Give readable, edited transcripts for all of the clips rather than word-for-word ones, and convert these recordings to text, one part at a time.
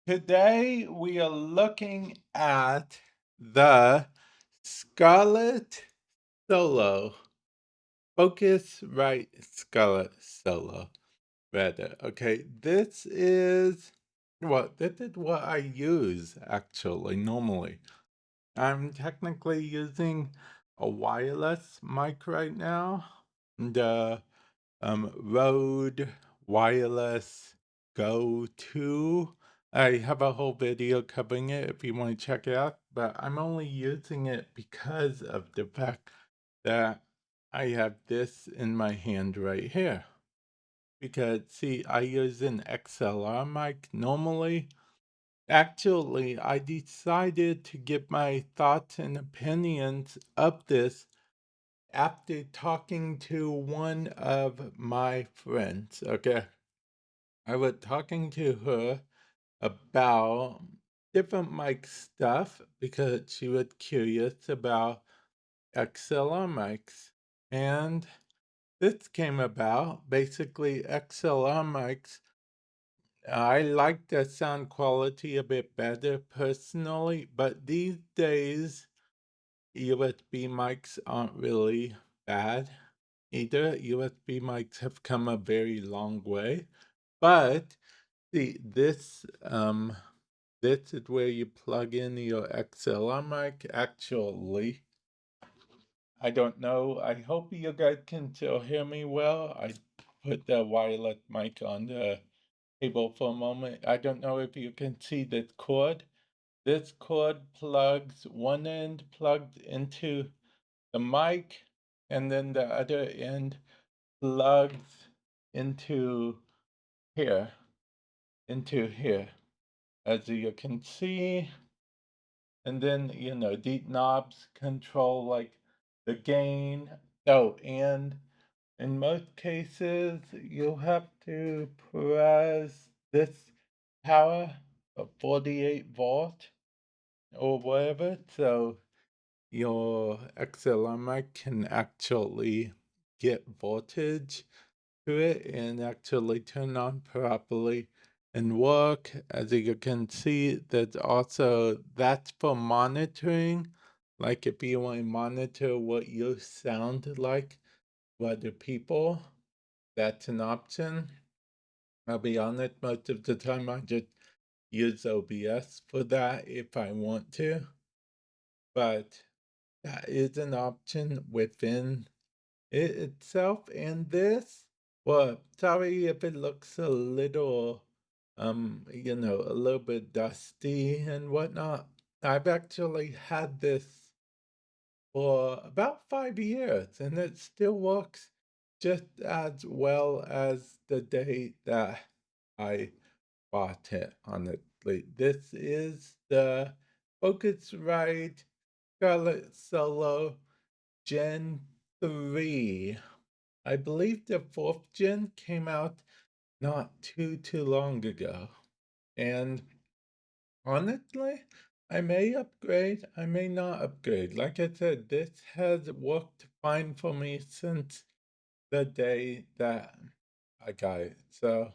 Today we are looking at the Scarlett Solo, Focusrite Scarlett Solo, rather. Okay, this is what I use actually normally. I'm technically using a wireless mic right now. The Rode Wireless Go 2. I have a whole video covering it if you want to check it out, but I'm only using it because of the fact that I have this in my hand right here. Because, see, I use an XLR mic normally. Actually, I decided to give my thoughts and opinions of this after talking to one of my friends. Okay. I was talking to her about different mic stuff because she was curious about XLR mics. And this came about. Basically, XLR mics, I like the sound quality a bit better personally, but these days, USB mics aren't really bad either. USB mics have come a very long way, but see this is where you plug in your XLR mic. Actually, I don't know. I hope you guys can still hear me well. I put the wireless mic on the table for a moment. I don't know if you can see this cord. This cord plugs one end plugged into the mic, and then the other end plugs into here, into here, as you can see. And then, these knobs control like the gain. Oh, and in most cases, you'll have to press this power of 48 volt or whatever. So your XLR mic can actually get voltage to it and actually turn on properly and work. As you can see, that's for monitoring. Like if you want to monitor what you sound like to other people, that's an option. I'll be honest, most of the time I just use OBS for that if I want to, but that is an option within it itself. And this, well, sorry if it looks a little, a little bit dusty and whatnot. I've actually had this for about 5 years and it still works just as well as the day that I bought it, honestly. This is the Focusrite Scarlett Solo Gen 3. I believe the fourth gen came out not too long ago. And honestly, I may upgrade, I may not upgrade. Like I said, this has worked fine for me since the day that I got it. So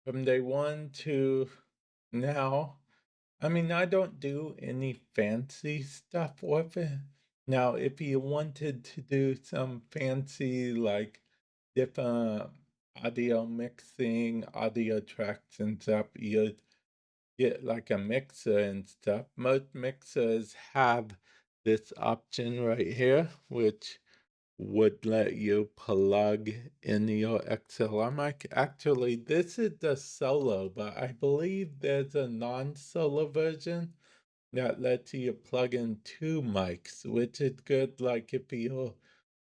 from day one to now, I mean, I don't do any fancy stuff with it. Now, if you wanted to do some fancy, like different audio mixing, audio tracks and stuff, you'd get like a mixer and stuff. Most mixers have this option right here, which would let you plug in your XLR mic. Actually, this is the solo, but I believe there's a non-solo version that lets you plug in two mics, which is good like if you're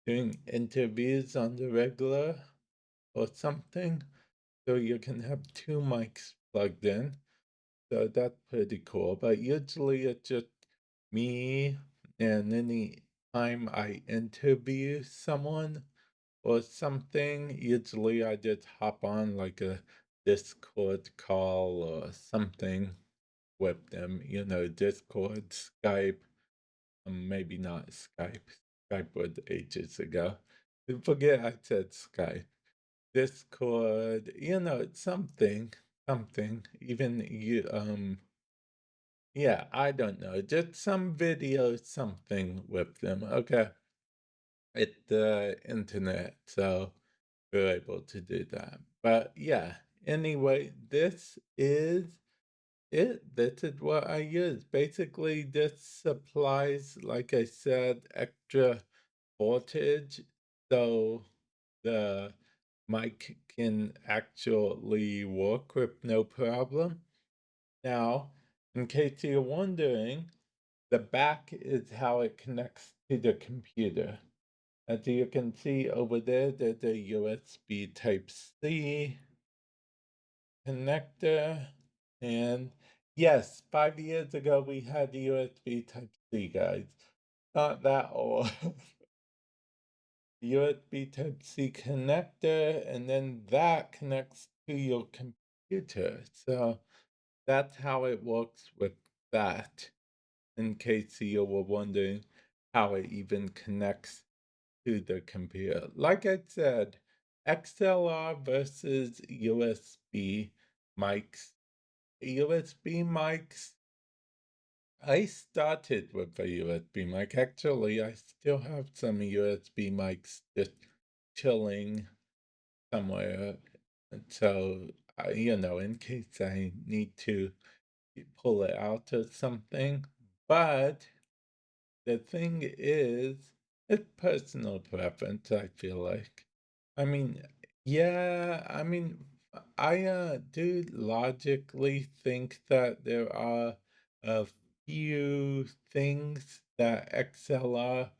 doing interviews on the regular or something, so you can have two mics plugged in. So that's pretty cool. But usually it's just me, and any time I interview someone or something, usually I just hop on like a Discord call or something with them, Discord, Skype, maybe not Skype. Skype was ages ago. Forget I said Skype. Discord, it's something. something, even you, yeah, I don't know, just some video, something with them, okay, at the internet, so we're able to do that. But yeah, anyway, this is it. This is what I use. Basically, this supplies, like I said, extra voltage, so the mic can actually work with no problem. Now, in case you're wondering, the back is how it connects to the computer. As you can see over there, there's a USB Type-C connector. And yes, 5 years ago we had USB Type-C, guys. Not that old. USB Type-C connector, and then that connects to your computer. So that's how it works with that, in case you were wondering how it even connects to the computer. Like I said, XLR versus USB mics. USB mics, I started with a USB mic. Actually, I still have some USB mics just chilling somewhere. And so, in case I need to pull it out or something. But the thing is, it's personal preference, I feel like. I mean, yeah, I mean, I do logically think that there are a few things that XLR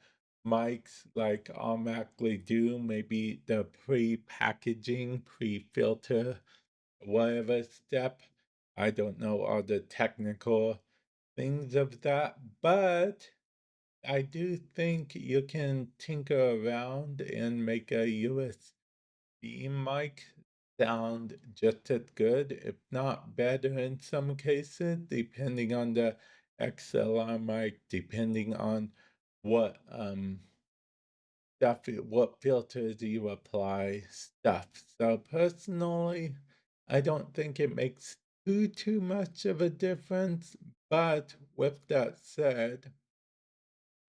mics like automatically do, maybe the pre-packaging, pre-filter, whatever step. I don't know all the technical things of that, but I do think you can tinker around and make a USB mic sound just as good, if not better in some cases, depending on the XLR mic, depending on what what filters you apply, stuff. So personally, I don't think it makes too much of a difference. But with that said,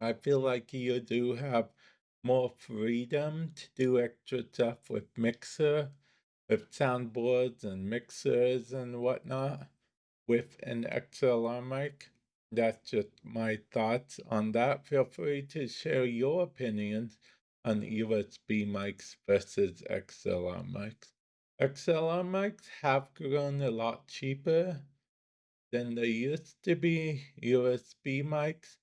I feel like you do have more freedom to do extra stuff with with soundboards and mixers and whatnot with an XLR mic. That's just my thoughts on that. Feel free to share your opinions on USB mics versus XLR mics. XLR mics have grown a lot cheaper than they used to be. USB mics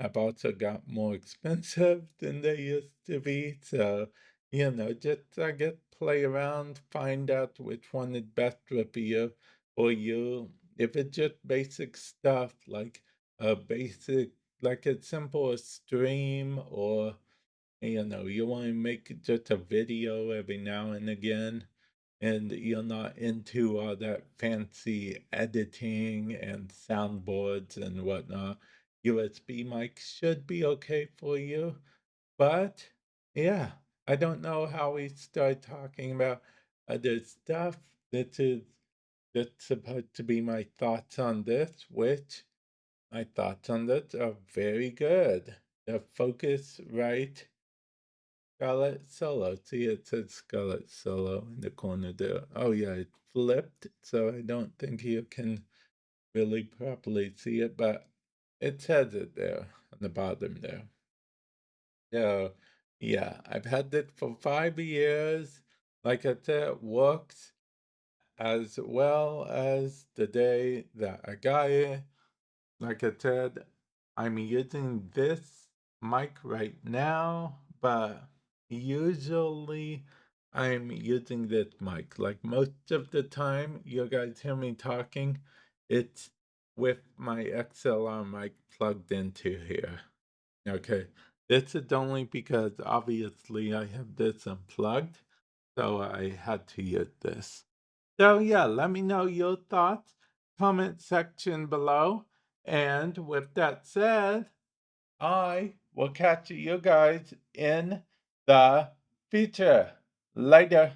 have also got more expensive than they used to be. So, just I guess play around, find out which one is best with you or you. If it's just basic stuff like a basic, like a simple stream, or you want to make just a video every now and again, and you're not into all that fancy editing and soundboards and whatnot, USB mic should be okay for you. But yeah, I don't know how we start talking about other stuff. This is that's supposed to be my thoughts on this, which my thoughts on this are very good. The Focusrite Scarlett Solo. See, it said Scarlett Solo in the corner there. Oh, yeah, it flipped, so I don't think you can really properly see it, but it says it there on the bottom there. So, yeah, I've had it for 5 years. Like I said, it works as well as the day that I got it. Like I said, I'm using this mic right now, but usually I'm using this mic. Like most of the time, you guys hear me talking, it's with my XLR mic plugged into here. Okay, this is only because obviously I have this unplugged, so I had to use this. So yeah, let me know your thoughts, comment section below. And with that said, I will catch you guys in the future. Later.